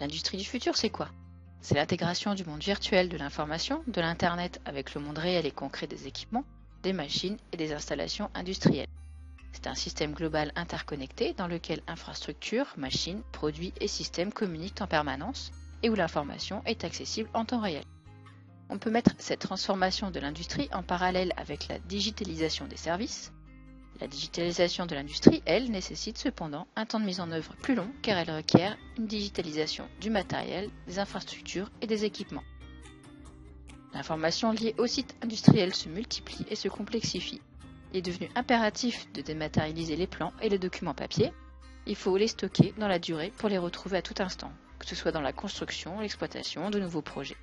L'industrie du futur, c'est quoi? C'est l'intégration du monde virtuel de l'information, de l'Internet avec le monde réel et concret des équipements, des machines et des installations industrielles. C'est un système global interconnecté dans lequel infrastructures, machines, produits et systèmes communiquent en permanence et où l'information est accessible en temps réel. On peut mettre cette transformation de l'industrie en parallèle avec la digitalisation des services. La digitalisation de l'industrie, elle, nécessite cependant un temps de mise en œuvre plus long car elle requiert une digitalisation du matériel, des infrastructures et des équipements. L'information liée au site industriel se multiplie et se complexifie. Il est devenu impératif de dématérialiser les plans et les documents papier. Il faut les stocker dans la durée pour les retrouver à tout instant, que ce soit dans la construction, l'exploitation de nouveaux projets.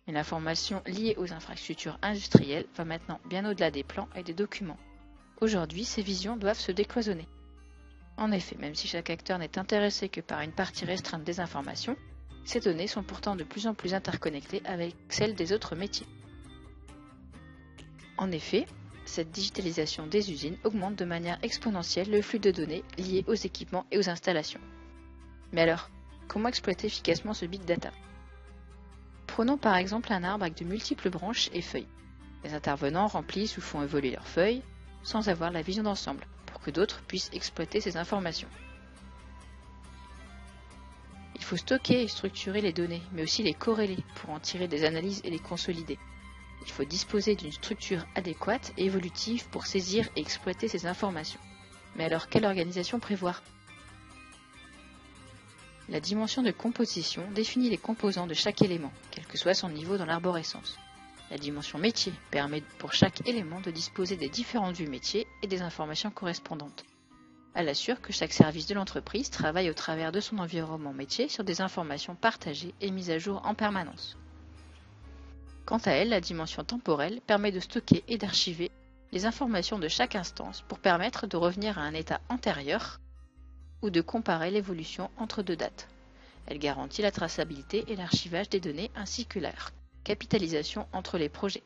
Mais l'information liée aux infrastructures industrielles va maintenant bien au-delà des plans et des documents. Aujourd'hui, ces visions doivent se décloisonner. En effet, même si chaque acteur n'est intéressé que par une partie restreinte des informations, ces données sont pourtant de plus en plus interconnectées avec celles des autres métiers. En effet, cette digitalisation des usines augmente de manière exponentielle le flux de données liés aux équipements et aux installations. Mais alors, comment exploiter efficacement ce big data? Prenons par exemple un arbre avec de multiples branches et feuilles. Les intervenants remplissent ou font évoluer leurs feuilles, sans avoir la vision d'ensemble, pour que d'autres puissent exploiter ces informations. Il faut stocker et structurer les données, mais aussi les corréler pour en tirer des analyses et les consolider. Il faut disposer d'une structure adéquate et évolutive pour saisir et exploiter ces informations. Mais alors, quelle organisation prévoir? La dimension de composition définit les composants de chaque élément, quel que soit son niveau dans l'arborescence. La dimension métier permet pour chaque élément de disposer des différentes vues métiers et des informations correspondantes. Elle assure que chaque service de l'entreprise travaille au travers de son environnement métier sur des informations partagées et mises à jour en permanence. Quant à elle, la dimension temporelle permet de stocker et d'archiver les informations de chaque instance pour permettre de revenir à un état antérieur ou de comparer l'évolution entre deux dates. Elle garantit la traçabilité et l'archivage des données ainsi que leur capitalisation entre les projets.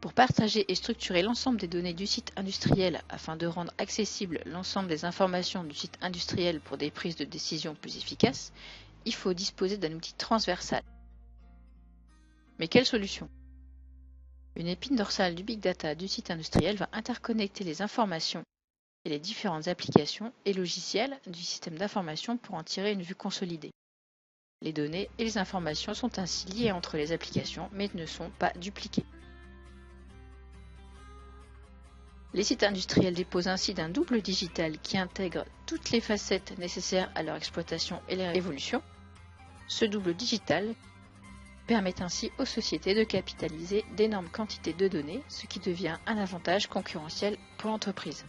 Pour partager et structurer l'ensemble des données du site industriel afin de rendre accessible l'ensemble des informations du site industriel pour des prises de décision plus efficaces, il faut disposer d'un outil transversal. Mais quelle solution? Une épine dorsale du big data du site industriel va interconnecter les informations et les différentes applications et logiciels du système d'information pour en tirer une vue consolidée. Les données et les informations sont ainsi liées entre les applications mais ne sont pas dupliquées. Les sites industriels disposent ainsi d'un double digital qui intègre toutes les facettes nécessaires à leur exploitation et leur évolution. Ce double digital permet ainsi aux sociétés de capitaliser d'énormes quantités de données, ce qui devient un avantage concurrentiel pour l'entreprise.